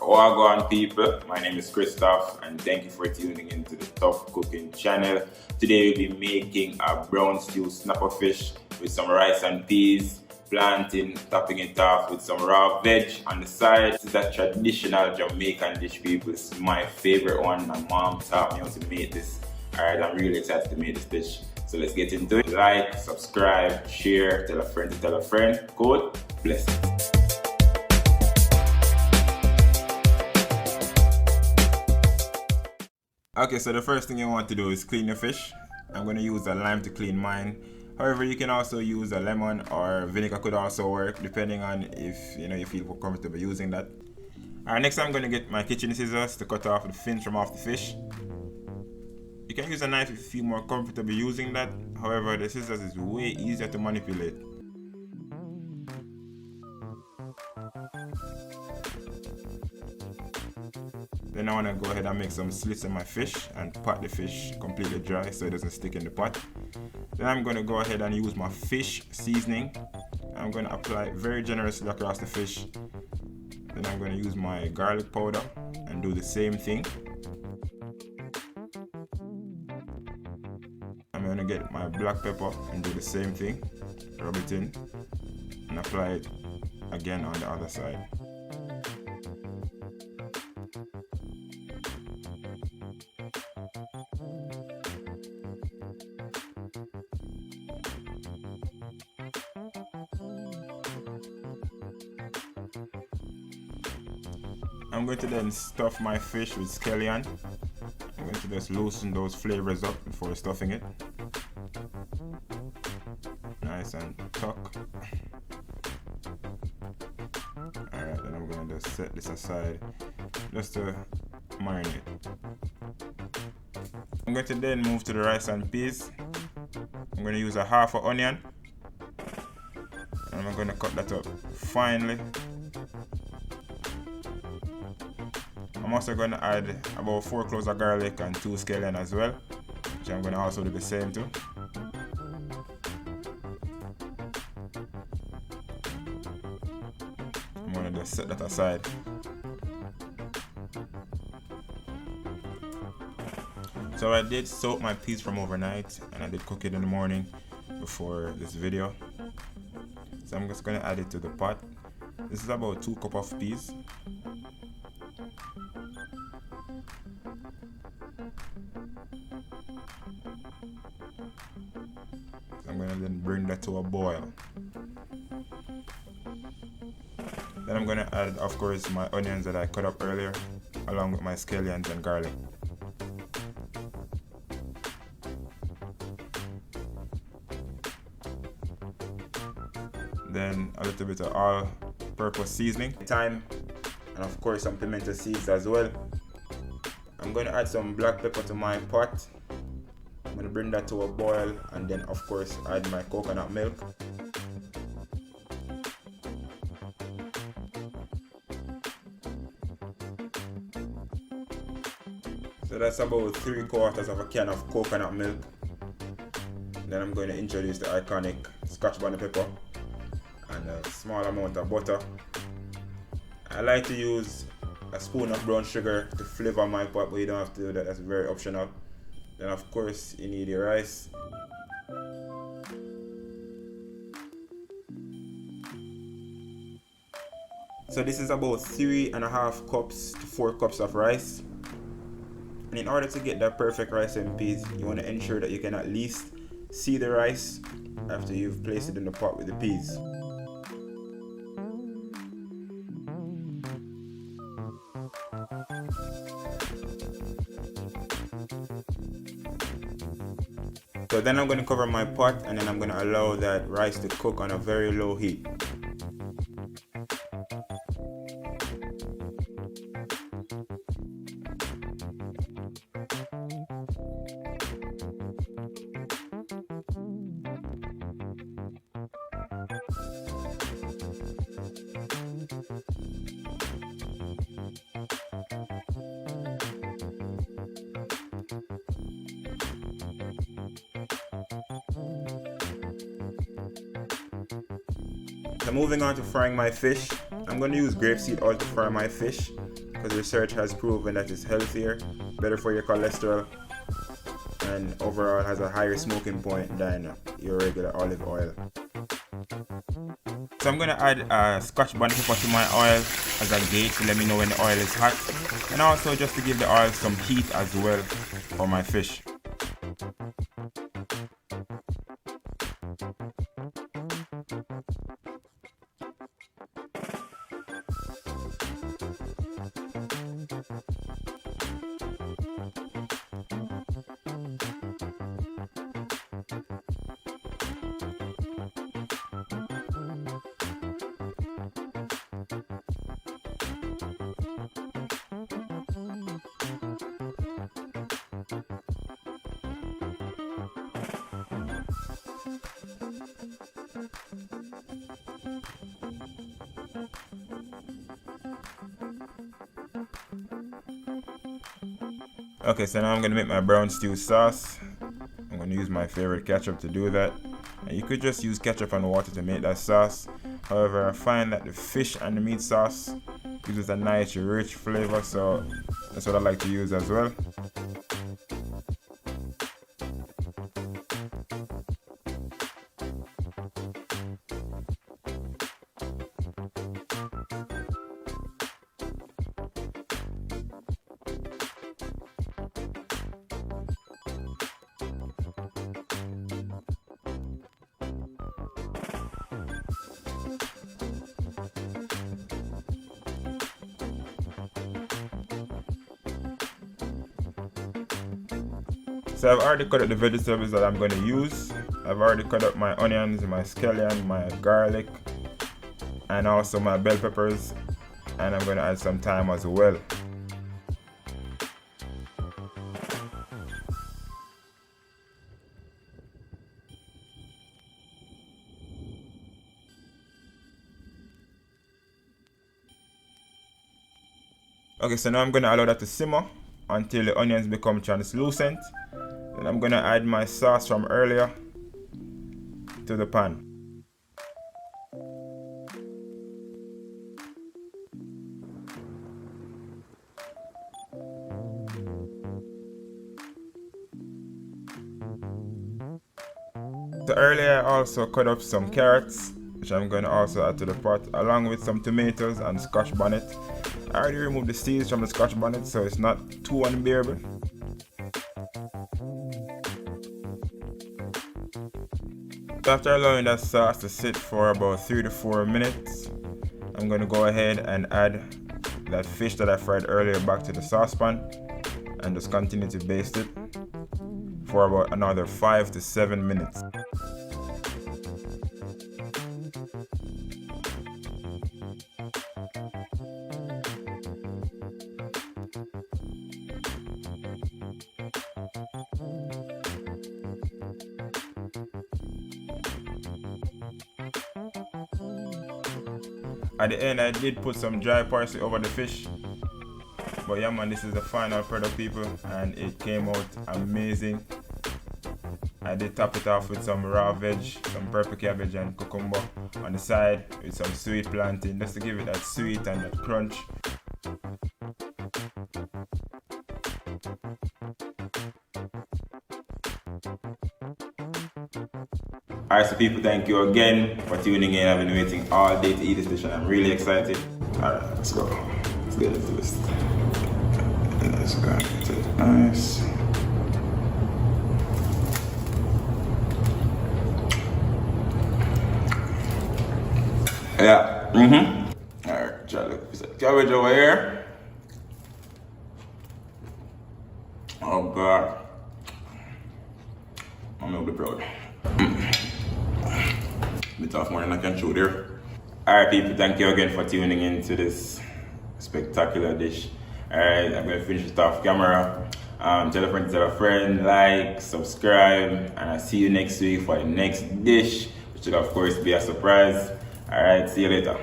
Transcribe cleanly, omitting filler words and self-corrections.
Wagwan people, my name is Tuff and thank you for tuning into the Tuff Cooking channel. Today we'll be making a brown stew snapper fish with some rice and peas, plantain, topping it off with some raw veg on the side. This is a traditional Jamaican dish, people. It's my favorite one. My mom taught me how to make this. Alright, I'm really excited to make this dish. So let's get into it. Like, subscribe, share, tell a friend to tell a friend. Code, bless it. Okay, so the first thing you want to do is clean your fish. I'm going to use a lime to clean mine. However, you can also use a lemon or vinegar could also work, depending on if you feel comfortable using that. Alright, next I'm going to get my kitchen scissors to cut off the fins from off the fish. You can use a knife if you feel more comfortable using that. However, the scissors is way easier to manipulate. Then I want to go ahead and make some slits in my fish and pot the fish completely dry so it doesn't stick in the pot. Then I'm going to go ahead and use my fish seasoning. I'm going to apply it very generously across the fish. Then I'm going to use my garlic powder and do the same thing. I'm going to get my black pepper and do the same thing. Rub it in and apply it again on the other side. I'm going to then stuff my fish with scallion. I'm going to just loosen those flavors up before stuffing it. Nice and tuck. Alright, then I'm going to just set this aside just to marinate. I'm going to then move to the rice and peas. I'm going to use a half an onion. And I'm going to cut that up finely. I'm also going to add about 4 cloves of garlic and 2 scallion as well, which I'm going to also do the same too. I'm going to just set that aside. So I did soak my peas from overnight and I did cook it in the morning before this video. So I'm just going to add it to the pot. This is about 2 cups of peas. I'm going to then bring that to a boil. Then I'm going to add, of course, my onions that I cut up earlier, along with my scallions and garlic. Then a little bit of all-purpose seasoning, thyme, and of course some pimento seeds as well. I'm going to add some black pepper to my pot. I'm going to bring that to a boil and then of course add my coconut milk. So that's about 3/4 of a can of coconut milk. Then I'm going to introduce the iconic Scotch bonnet pepper and a small amount of butter. I like to use a spoon of brown sugar to flavor my pot, but you don't have to do that, that's very optional. Then of course you need your rice. So this is about 3.5 cups to 4 cups of rice. And in order to get that perfect rice and peas, you want to ensure that you can at least see the rice after you've placed it in the pot with the peas. So then I'm going to cover my pot and then I'm going to allow that rice to cook on a very low heat. So moving on to frying my fish, I'm going to use grapeseed oil to fry my fish because research has proven that it's healthier, better for your cholesterol, and overall has a higher smoking point than your regular olive oil. So I'm going to add Scotch bonnet pepper to my oil as a gauge to let me know when the oil is hot, and also just to give the oil some heat as well for my fish. Okay, so now I'm gonna make my brown stew sauce. I'm gonna use my favorite ketchup to do that. And you could just use ketchup and water to make that sauce. However, I find that the fish and the meat sauce gives it a nice rich flavor, so that's what I like to use as well. So I've already cut up the vegetables that I'm going to use. I've already cut up my onions, my scallion, my garlic, and also my bell peppers, and I'm going to add some thyme as well. Okay, so now I'm going to allow that to simmer until the onions become translucent. Then I'm going to add my sauce from earlier to the pan. So earlier I also cut up some carrots, which I'm going to also add to the pot, along with some tomatoes and Scotch bonnet. I already removed the seeds from the Scotch bonnet, so it's not too unbearable. After allowing that sauce to sit for about 3 to 4 minutes, I'm going to go ahead and add that fish that I fried earlier back to the saucepan and just continue to baste it for about another 5 to 7 minutes. At the end, I did put some dry parsley over the fish. But yeah man, this is the final product, people, and it came out amazing. I did top it off with some raw veg, some purple cabbage and cucumber on the side with some sweet plantain, just to give it that sweet and that crunch. Alright, so people, thank you again for tuning in. I've been waiting all day to eat this dish and I'm really excited. Alright, let's go. Let's get into this. Let's go into it. Nice. Yeah. Alright, try to look at the cabbage over here. Oh god. I'm gonna be proud. Bit off more than I can show there. Alright people, thank you again for tuning in to this spectacular dish. Alright, I'm gonna finish it off camera. Tell a friend, like, subscribe, and I'll see you next week for the next dish, which will of course be a surprise. Alright, see you later.